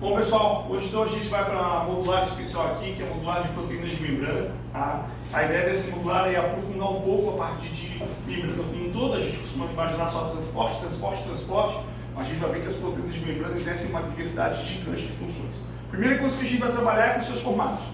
Bom pessoal, hoje então a gente vai para uma modular especial aqui, que é a modular de proteínas de membrana. Tá? A ideia dessa modular é aprofundar um pouco a parte de membrana como um todo. A gente costuma imaginar só transporte, mas a gente vai ver que as proteínas de membrana exercem uma diversidade gigante de funções. A primeira coisa que a gente vai trabalhar é com seus formatos.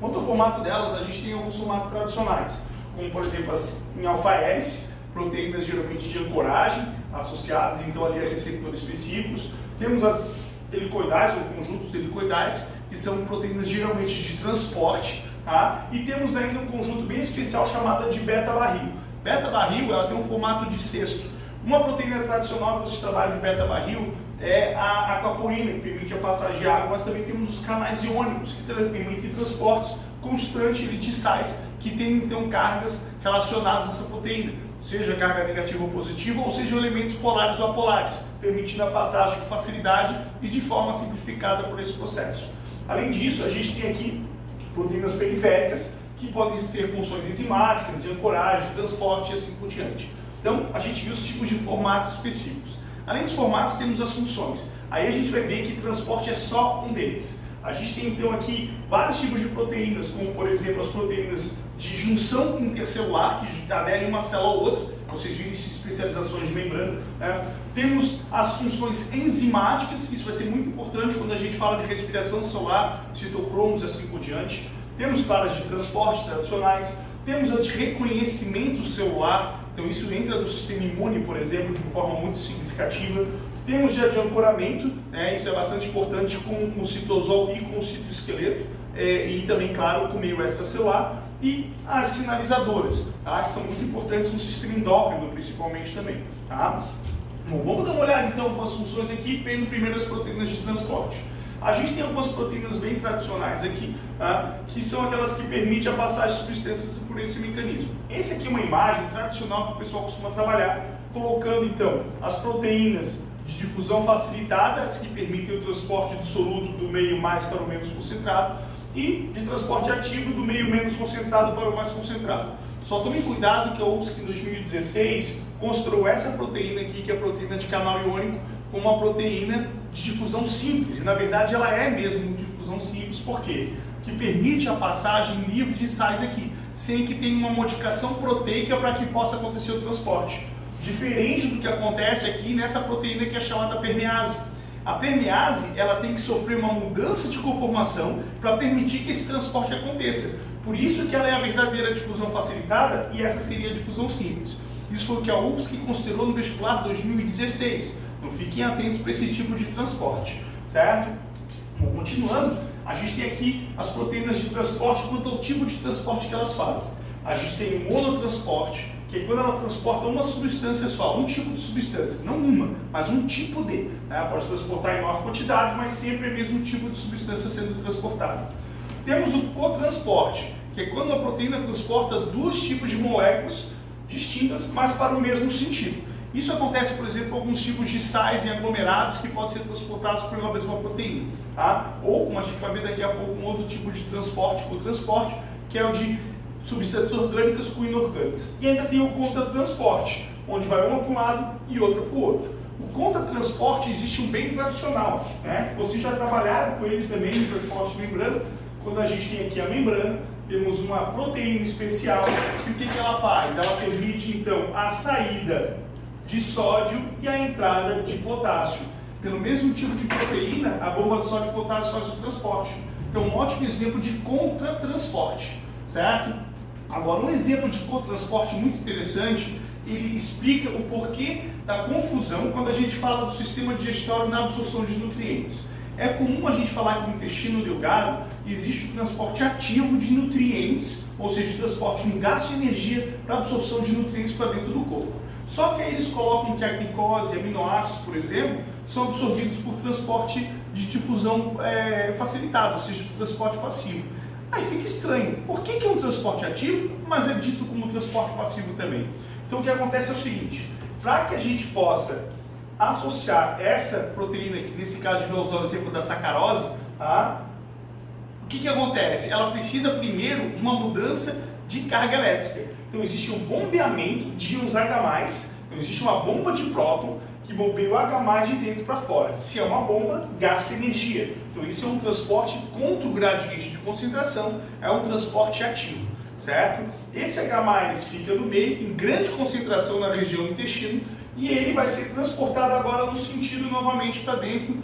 Quanto ao formato delas, a gente tem alguns formatos tradicionais, como por exemplo as em alfa-hélice, proteínas geralmente de ancoragem, associadas então ali a receptores específicos. Temos as helicoidais ou conjuntos helicoidais, que são proteínas geralmente de transporte, tá? E temos ainda um conjunto bem especial chamado de beta-barril. Beta-barril ela tem um formato de cesto. Uma proteína tradicional que se trabalha de beta-barril é a aquaporina, que permite a passagem de água, mas também temos os canais iônicos, que permitem transportes constantes de sais, que têm então cargas relacionadas a essa proteína, seja carga negativa ou positiva, ou seja elementos polares ou apolares, permitindo a passagem com facilidade e de forma simplificada por esse processo. Além disso, a gente tem aqui proteínas periféricas, que podem ter funções enzimáticas, de ancoragem, de transporte e assim por diante. Então, a gente viu os tipos de formatos específicos. Além dos formatos, temos as funções. Aí a gente vai ver que transporte é só um deles. A gente tem então aqui vários tipos de proteínas, como por exemplo as proteínas de junção intercelular, que aderem uma célula a outra, vocês viram especializações de membrana, né? Temos as funções enzimáticas, que isso vai ser muito importante quando a gente fala de respiração celular, citocromos e assim por diante. Temos claro as de transporte tradicionais, temos a de reconhecimento celular, então isso entra no sistema imune, por exemplo, de uma forma muito significativa. Temos de ancoramento, né? Isso é bastante importante com o citosol e com o citoesqueleto, e também, claro, com o meio extracelular. E as sinalizadoras, tá? Que são muito importantes no sistema endócrino, principalmente também. Tá? Bom, vamos dar uma olhada então para as funções aqui, vendo primeiro as proteínas de transporte. A gente tem algumas proteínas bem tradicionais aqui, tá? Que são aquelas que permitem a passagem de substâncias por esse mecanismo. Esse aqui é uma imagem tradicional que o pessoal costuma trabalhar, colocando então as proteínas de difusão facilitada, as que permitem o transporte do soluto do meio mais para o menos concentrado, e de transporte ativo do meio menos concentrado para o mais concentrado. Só tomem cuidado que a UFSC em 2016 considerou essa proteína aqui, que é a proteína de canal iônico, como uma proteína de difusão simples, e na verdade ela é mesmo de difusão simples, por quê? Que permite a passagem livre de sais aqui, sem que tenha uma modificação proteica para que possa acontecer o transporte. Diferente do que acontece aqui nessa proteína que é chamada permease. A permease ela tem que sofrer uma mudança de conformação para permitir que esse transporte aconteça. Por isso que ela é a verdadeira difusão facilitada e essa seria a difusão simples. Isso foi o que a UFSC considerou no vestibular 2016. Então fiquem atentos para esse tipo de transporte, certo? Bom, continuando, a gente tem aqui as proteínas de transporte quanto ao tipo de transporte que elas fazem. A gente tem o monotransporte, que é quando ela transporta uma substância só, um tipo de substância, não uma, mas um tipo de. Né? Pode transportar em maior quantidade, mas sempre é o mesmo tipo de substância sendo transportada. Temos o cotransporte, que é quando a proteína transporta dois tipos de moléculas distintas, mas para o mesmo sentido. Isso acontece, por exemplo, com alguns tipos de sais em aglomerados que podem ser transportados por uma mesma proteína. Tá? Ou, como a gente vai ver daqui a pouco, um outro tipo de transporte, cotransporte, que é o de substâncias orgânicas com inorgânicas. E ainda tem o contratransporte, onde vai uma para um lado e outra para o outro. O contratransporte existe um bem tradicional, né? Vocês já trabalharam com ele também no transporte de membrana. Quando a gente tem aqui a membrana, temos uma proteína especial, e o que ela faz? Ela permite então a saída de sódio e a entrada de potássio. Pelo mesmo tipo de proteína, a bomba de sódio e potássio faz o transporte. Então, um ótimo exemplo de contratransporte, certo? Agora, um exemplo de cotransporte muito interessante, ele explica o porquê da confusão quando a gente fala do sistema digestório na absorção de nutrientes. É comum a gente falar que no intestino delgado existe o transporte ativo de nutrientes, ou seja, o transporte de um gasto de energia para a absorção de nutrientes para dentro do corpo. Só que aí eles colocam que a glicose e aminoácidos, por exemplo, são absorvidos por transporte de difusão facilitado, ou seja, por transporte passivo. Aí fica estranho. Por que é um transporte ativo, mas é dito como transporte passivo também? Então o que acontece é o seguinte, para que a gente possa associar essa proteína, que nesse caso a gente vai usar o exemplo da sacarose, tá? O que acontece? Ela precisa primeiro de uma mudança de carga elétrica. Então existe um bombeamento de íons H+, então existe uma bomba de próton que bombeia o H+ de dentro para fora. Se é uma bomba, gasta energia. Então isso é um transporte contra o gradiente de concentração, é um transporte ativo, certo? Esse H+ fica no meio, em grande concentração na região do intestino, e ele vai ser transportado agora no sentido novamente para dentro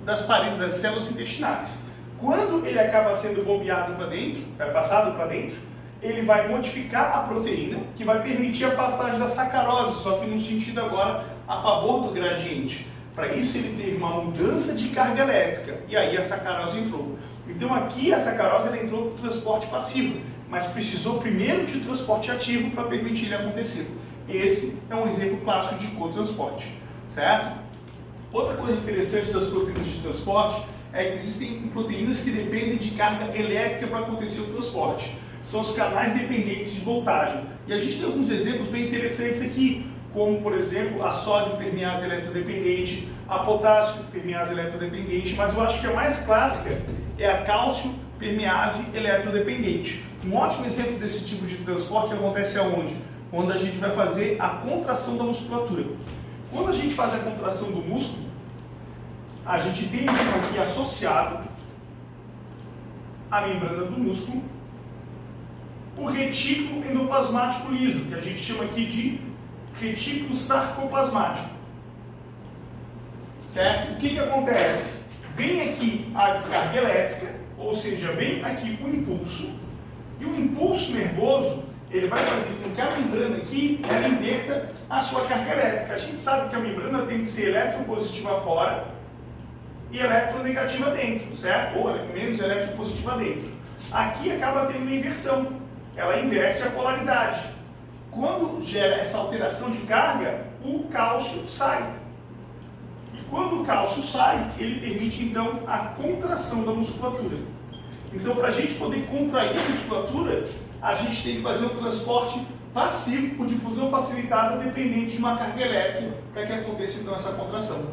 das paredes das células intestinais. Quando ele acaba sendo bombeado para dentro, passado para dentro, ele vai modificar a proteína, que vai permitir a passagem da sacarose, só que no sentido agora a favor do gradiente. Para isso ele teve uma mudança de carga elétrica, e aí a sacarose entrou. Então aqui a sacarose ela entrou para o transporte passivo, mas precisou primeiro de transporte ativo para permitir ele acontecer. Esse é um exemplo clássico de cotransporte, certo? Outra coisa interessante das proteínas de transporte é que existem proteínas que dependem de carga elétrica para acontecer o transporte. São os canais dependentes de voltagem. E a gente tem alguns exemplos bem interessantes aqui, como por exemplo a sódio permease eletrodependente, a potássio permease eletrodependente, mas eu acho que a mais clássica é a cálcio permease eletrodependente. Um ótimo exemplo desse tipo de transporte acontece aonde? Quando a gente vai fazer a contração da musculatura. Quando a gente faz a contração do músculo, a gente tem aqui associado à membrana do músculo o retículo endoplasmático liso, que a gente chama aqui de retículo sarcoplasmático. Certo? O que acontece? Vem aqui a descarga elétrica, ou seja, vem aqui o impulso, e o impulso nervoso ele vai fazer com que a membrana aqui ela inverta a sua carga elétrica. A gente sabe que a membrana tem que ser eletropositiva fora e eletronegativa dentro, certo? Ou menos eletropositiva dentro. Aqui acaba tendo uma inversão, ela inverte a polaridade. Quando gera essa alteração de carga, o cálcio sai. E quando o cálcio sai, ele permite então a contração da musculatura. Então, para a gente poder contrair a musculatura, a gente tem que fazer um transporte passivo por difusão facilitada dependente de uma carga elétrica para que aconteça então essa contração.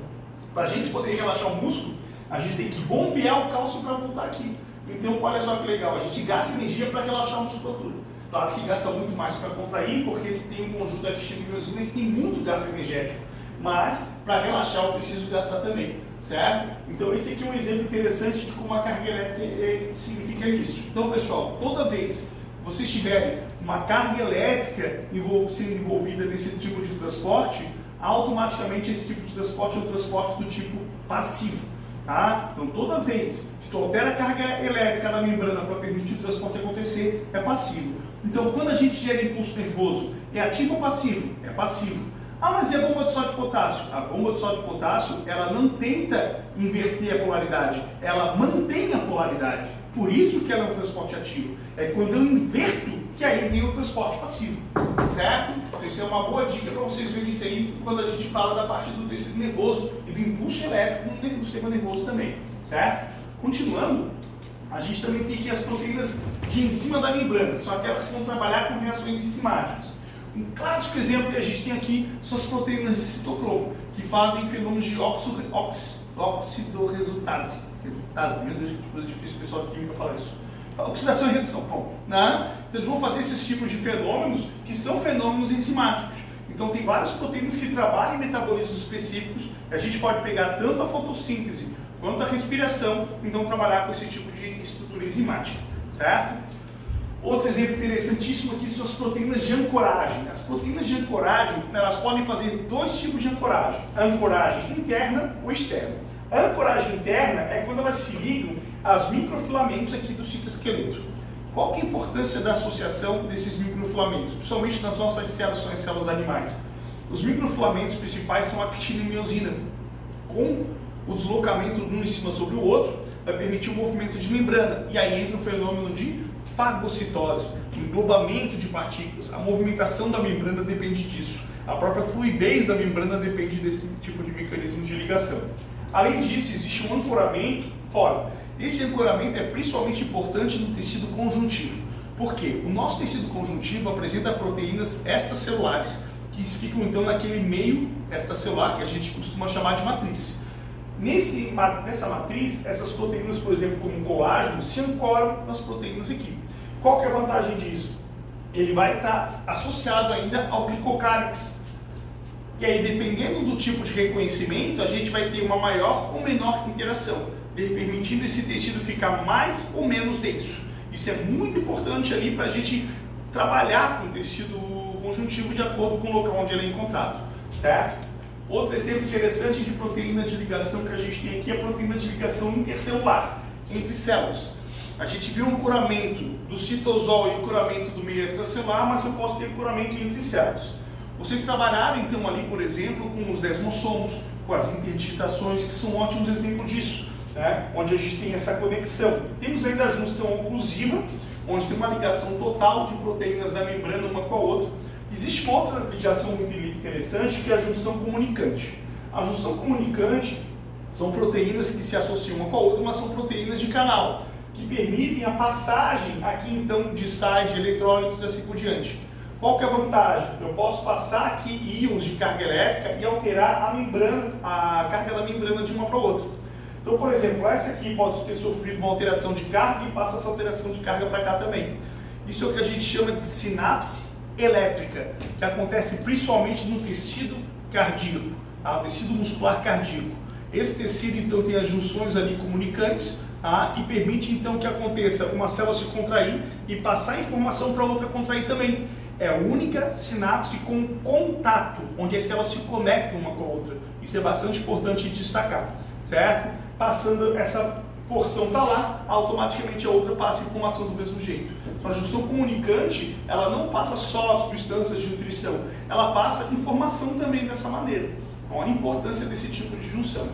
Para a gente poder relaxar o músculo, a gente tem que bombear o cálcio para voltar aqui. Então, olha só que legal, a gente gasta energia para relaxar a musculatura. Claro que gasta muito mais para contrair, porque tem um conjunto de actina e miosina que tem muito gasto energético. Mas, para relaxar, eu preciso gastar também, certo? Então, esse aqui é um exemplo interessante de como a carga elétrica significa isso. Então, pessoal, toda vez que vocês tiverem uma carga elétrica sendo envolvida nesse tipo de transporte, automaticamente esse tipo de transporte é um transporte do tipo passivo. Tá? Então, toda vez que tu altera a carga elétrica na membrana para permitir o transporte acontecer, é passivo. Então, quando a gente gera impulso nervoso, é ativo ou passivo? É passivo. Ah, mas e a bomba de sódio e potássio? A bomba de sódio e potássio, ela não tenta inverter a polaridade, ela mantém a polaridade. Por isso que ela é um transporte ativo. É quando eu inverto que aí vem o transporte passivo, certo? Então isso é uma boa dica para vocês verem isso aí quando a gente fala da parte do tecido nervoso e do impulso elétrico no sistema nervoso também, certo? Continuando, a gente também tem aqui as proteínas de enzima da membrana, são aquelas que vão trabalhar com reações enzimáticas. Um clássico exemplo que a gente tem aqui são as proteínas de citocromo, que fazem fenômenos de oxidorresultase. Meu Deus, que coisa difícil, pessoal de química falar isso. Oxidação e redução, bom, né? Então eles vão fazer esses tipos de fenômenos que são fenômenos enzimáticos. Então tem várias proteínas que trabalham em metabolismos específicos, a gente pode pegar tanto a fotossíntese quanto a respiração, então trabalhar com esse tipo de estrutura enzimática, certo? Outro exemplo interessantíssimo aqui são as proteínas de ancoragem. As proteínas de ancoragem, elas podem fazer dois tipos de ancoragem, a ancoragem interna ou externa. A ancoragem interna é quando elas se ligam aos microfilamentos aqui do citoesqueleto. Qual que é a importância da associação desses microfilamentos, principalmente nas nossas células animais? Os microfilamentos principais são a actina e miosina. Com o deslocamento de um em cima sobre o outro, vai permitir o movimento de membrana, e aí entra o fenômeno de fagocitose, o englobamento de partículas. A movimentação da membrana depende disso. A própria fluidez da membrana depende desse tipo de mecanismo de ligação. Além disso, existe um ancoramento fora. Esse ancoramento é principalmente importante no tecido conjuntivo. Por quê? O nosso tecido conjuntivo apresenta proteínas extracelulares, que ficam então naquele meio extracelular que a gente costuma chamar de matriz. Nessa matriz, essas proteínas, por exemplo, como o colágeno, se ancoram nas proteínas aqui. Qual que é a vantagem disso? Ele vai estar associado ainda ao glicocálix. E aí, dependendo do tipo de reconhecimento, a gente vai ter uma maior ou menor interação, permitindo esse tecido ficar mais ou menos denso. Isso é muito importante ali para a gente trabalhar com o tecido conjuntivo de acordo com o local onde ele é encontrado, certo? Outro exemplo interessante de proteína de ligação que a gente tem aqui é a proteína de ligação intercelular, entre células. A gente viu um curamento do citosol e o curamento do meio extracelular, mas eu posso ter curamento entre células. Vocês trabalharam então ali, por exemplo, com os desmossomos, com as interdigitações, que são ótimos exemplos disso, né? Onde a gente tem essa conexão. Temos ainda a junção oclusiva, onde tem uma ligação total de proteínas da membrana uma com a outra. Existe uma outra ligação muito interessante, que é a junção comunicante. A junção comunicante são proteínas que se associam uma com a outra, mas são proteínas de canal, que permitem a passagem aqui então de sais, de eletrólitos e assim por diante. Qual que é a vantagem? Eu posso passar aqui íons de carga elétrica e alterar a membrana, a carga da membrana de uma para a outra. Então, por exemplo, essa aqui pode ter sofrido uma alteração de carga e passa essa alteração de carga para cá também. Isso é o que a gente chama de sinapse elétrica, que acontece principalmente no tecido cardíaco, tá? O tecido muscular cardíaco. Esse tecido então tem as junções ali comunicantes, tá? E permite então que aconteça uma célula se contrair e passar informação para outra contrair também. É a única sinapse com contato, onde as células se conectam uma com a outra. Isso é bastante importante destacar, certo? Passando essa porção para lá, automaticamente a outra passa informação do mesmo jeito. Então a junção comunicante, ela não passa só substâncias de nutrição, ela passa informação também dessa maneira. Então a importância desse tipo de junção.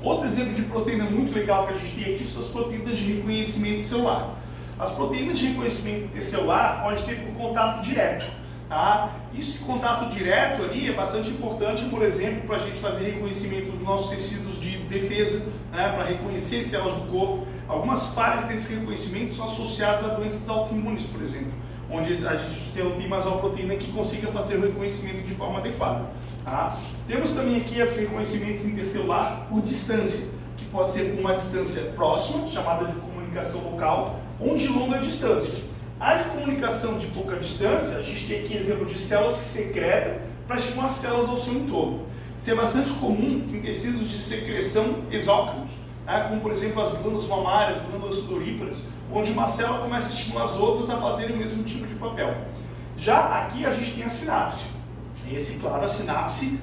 Outro exemplo de proteína muito legal que a gente tem aqui são as proteínas de reconhecimento celular. As proteínas de reconhecimento intercelular pode ter por contato direto, tá? Esse contato direto ali é bastante importante, por exemplo, para a gente fazer reconhecimento dos nossos tecidos de defesa, né, para reconhecer células do corpo. Algumas falhas desse reconhecimento são associadas a doenças autoimunes, por exemplo, onde a gente tem mais uma proteína que consiga fazer o reconhecimento de forma adequada, tá? Temos também aqui esse reconhecimento intercelular por distância, que pode ser por uma distância próxima, chamada de comunicação local, ou de longa distância. A de comunicação de pouca distância, a gente tem aqui exemplo de células que secretam para estimular células ao seu entorno. Isso é bastante comum em tecidos de secreção exócrinos, né? Como por exemplo as glândulas mamárias, glândulas sudoríparas, onde uma célula começa a estimular as outras a fazerem o mesmo tipo de papel. Já aqui a gente tem a sinapse. Esse, claro, a sinapse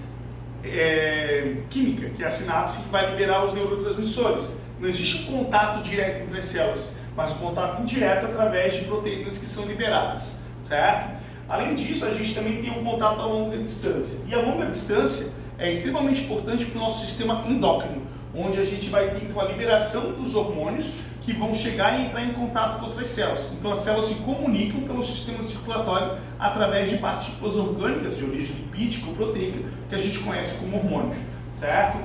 química, que é a sinapse que vai liberar os neurotransmissores. Não existe um contato direto entre as células, mas um contato indireto através de proteínas que são liberadas, certo? Além disso, a gente também tem um contato a longa distância. E a longa distância é extremamente importante para o nosso sistema endócrino, onde a gente vai ter então a liberação dos hormônios que vão chegar e entrar em contato com outras células. Então as células se comunicam pelo sistema circulatório através de partículas orgânicas de origem lipídica ou proteica, que a gente conhece como hormônios, certo?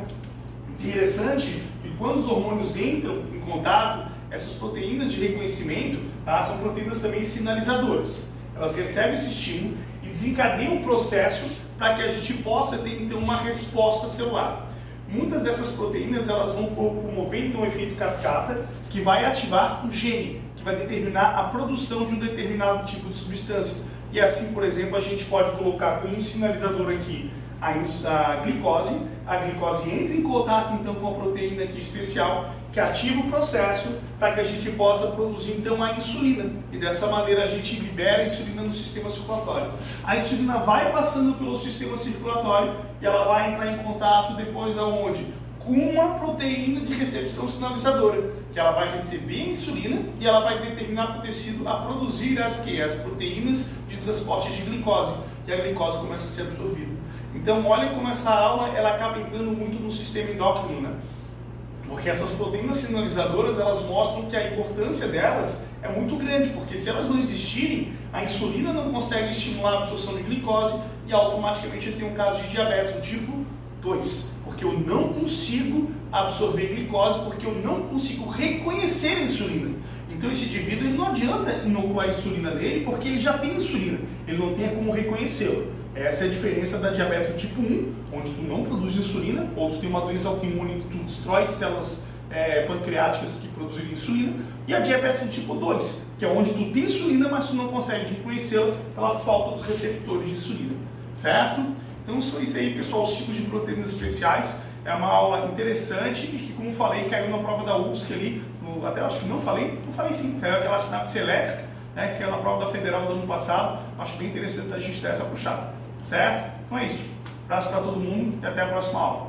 Interessante que quando os hormônios entram em contato, essas proteínas de reconhecimento, tá, são proteínas também sinalizadoras. Elas recebem esse estímulo e desencadeiam o processo para que a gente possa ter então uma resposta celular. Muitas dessas proteínas elas vão promover então um efeito cascata que vai ativar um gene, que vai determinar a produção de um determinado tipo de substância. E assim, por exemplo, a gente pode colocar como um sinalizador aqui a glicose. A glicose entra em contato então com a proteína aqui especial que ativa o processo para que a gente possa produzir então a insulina. E dessa maneira a gente libera a insulina no sistema circulatório. A insulina vai passando pelo sistema circulatório e ela vai entrar em contato depois aonde? Com uma proteína de recepção sinalizadora, que ela vai receber a insulina e ela vai determinar para o tecido a produzir as proteínas de transporte de glicose. E a glicose começa a ser absorvida. Então, olha como essa aula ela acaba entrando muito no sistema endócrino, né? Porque essas proteínas sinalizadoras, elas mostram que a importância delas é muito grande, porque se elas não existirem, a insulina não consegue estimular a absorção de glicose e automaticamente eu tenho um caso de diabetes do tipo 2, porque eu não consigo absorver glicose, porque eu não consigo reconhecer a insulina. Então esse indivíduo ele não adianta inocular a insulina nele, porque ele já tem insulina, ele não tem como reconhecê-la. Essa é a diferença da diabetes do tipo 1, onde tu não produz insulina, ou tu tem uma doença autoimune que tu destrói células pancreáticas que produzem insulina, e a diabetes do tipo 2, que é onde tu tem insulina, mas tu não consegue reconhecê-la pela falta dos receptores de insulina, certo? Então são isso aí, pessoal, os tipos de proteínas especiais. É uma aula interessante e que, como falei, caiu na prova da UFSC ali, até acho que não falei sim, caiu aquela sinapse elétrica, né, que caiu na prova da Federal do ano passado. Acho bem interessante a gente ter essa puxada, certo? Então é isso. Abraço para todo mundo e até a próxima aula.